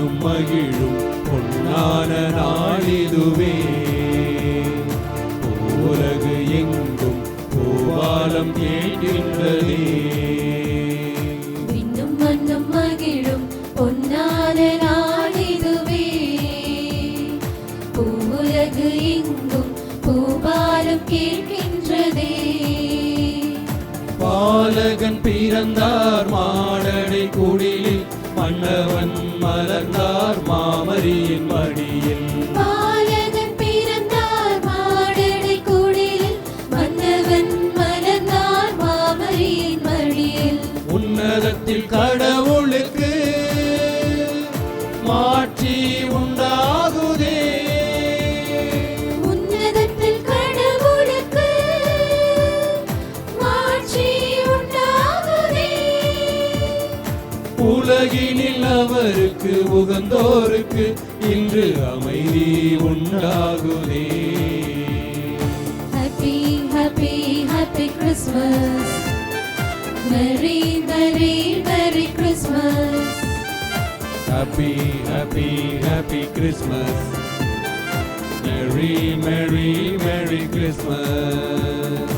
மண்ணும் மகிழும் பொன்னான நாளிதுவே. உலகு எங்கும் பூபாலம் கேட்கின்றதே. விண்ணும் மண்ணும் மகிழும் பொன்னான நாளிதுவே. உலகு எங்கும் பூபாலம் கேட்கின்றதே. பாலகன் பிறந்தார் மாடடை குடிலில், மன்னவன் மலர்ந்தார் மாமரியின் மடியில். பாலகன் பிறந்தார் மாடடை குடிலில், மன்னவன் மலர்ந்தார் மாமரியின் மடியில். உன்னதத்தில் கடவுளுக்கு மாட்சி உண்டாகுதே. உன்னதத்தில் கடவுளுக்கு மாட்சி உண்டாகுதே. உலகினில் அவருக்கு உகந்தோருக்கு இன்று அமைதி உண்டாகுதே. Happy, happy, happy Christmas. Merry, merry, merry Christmas. Happy, happy, happy Christmas. Merry, merry, merry Christmas.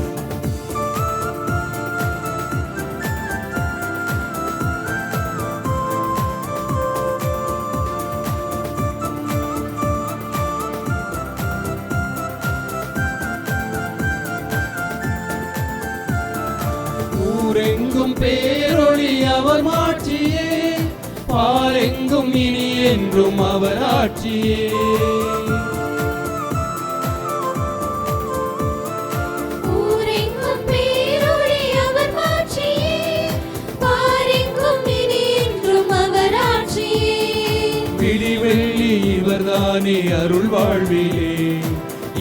ஊரெங்கும் பேரொளி அவர் மாட்சியே, பாரெங்கும் இனி என்றும் அவர் ஆட்சியே. ஊரெங்கும் பேரொளி அவர் மாட்சியே, பாரெங்கும் இனி என்றும் அவர் ஆட்சியே. விடிவெள்ளி இவர்தானே அருள் வாழ்விலே,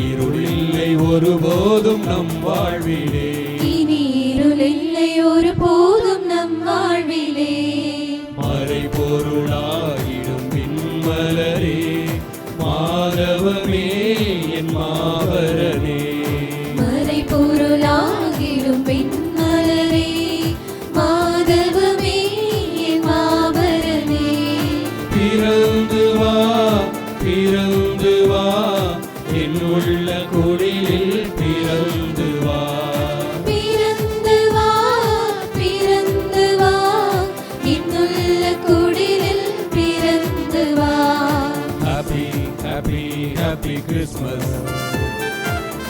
இருள் இல்லை ஒருபோதும் நம் வாழ்விலே. இனி இருள் இல்லை ஒருபோதும் நம் வாழ்விலே. மறை பொருளாயிடும் விண்மலரே, மாதவமே என் மாபரனே. மறை பொருளாகிடும் பெண்மலரே, மாதவமே என் மாபரனே. பிறந்து வா பிறந்து வா, என் உள்ள குடிலில் பிறந்து வா. பிறந்து வா பிறந்து வா, இன்னுள்ள குடிலில் பிறந்து வா. Happy, happy, happy Christmas.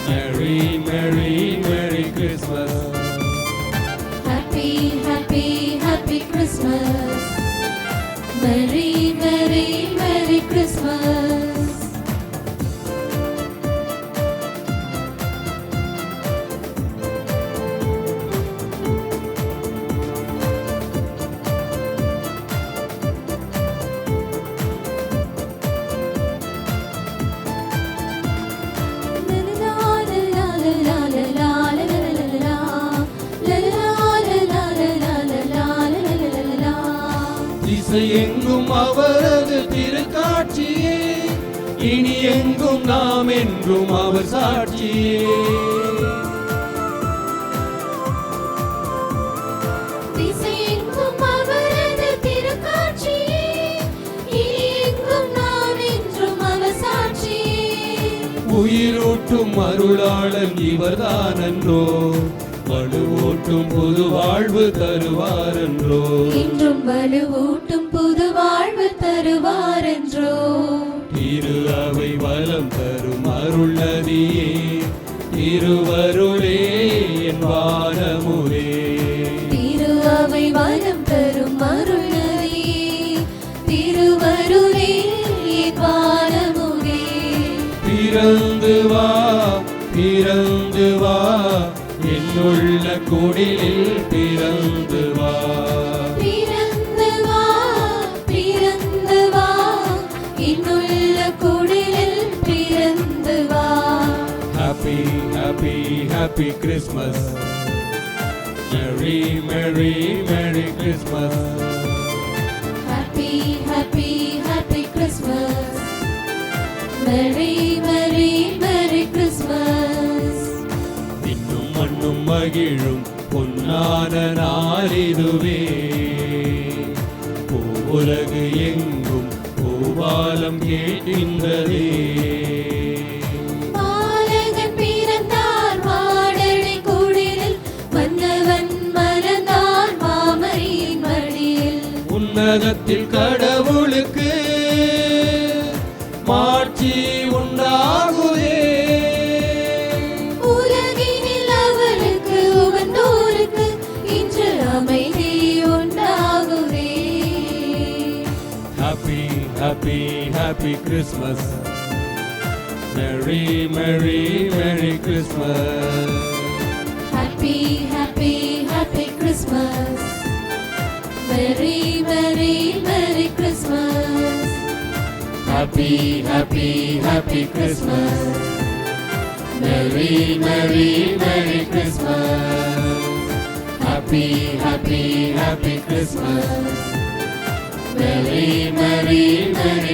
Merry, merry, merry Christmas. Happy, happy, happy Christmas. Merry, merry, merry Christmas. திசை எங்கும் அவரது திருக்காட்சியே, இனி எங்கும் நாம் என்றும் அவர் சாட்சியே. திசையெங்கும் அவரது திருக்காட்சியே, இனி எங்கும் நாம் என்றும் அவர் சாட்சியே. உயிரூட்டும் அருளாளன் இவர்தானன்றோ, வலுவூட்டும் புது வாழ்வு தருவாரன்றோ. என்றும் வலுவூட்டும் புது வாழ்வு தருவாரென்றோ. திரு அவை வலம் தரும் அருள் நதியே, திருவருளே என் வானமுதே. திரு அவை வலம் தரும் அருள் நதியே, திருவருளே என் வானமுதே. பிறந்து வா பிறந்து வா, என்னுள்ள குடிலில் பிறந்து வா. பிறந்து வா பிறந்து வா, இன்னுள்ள குடிலில் பிறந்து வா. Happy, happy, happy Christmas. Merry, merry, merry Christmas. Happy, happy, happy Christmas. Merry, merry, merry Christmas. இன்னும் மண்ணும் மகிழும் பொன்னான நாளிதுவே. உலகு எங்கும் காலம் கேட்கின்றதே. பாலகன் பிறந்தார் மாடலை குடிலில், மன்னவன் மலர்ந்தார் மாமரியின் மடியில். உன்னதத்தில் கடவுளுக்கு மாட்சி உண்டாகுதே. உலகினில் அவருக்கு உகந்தோருக்கு இன்று அமைதி உண்டாகுதே. Happy, happy, happy Christmas. Merry, merry, merry Christmas. Happy, happy, happy Christmas. Merry, merry, merry Christmas. Happy, happy, happy Christmas. Merry, merry, merry Christmas. Happy, happy, happy Christmas. Merry, merry, merry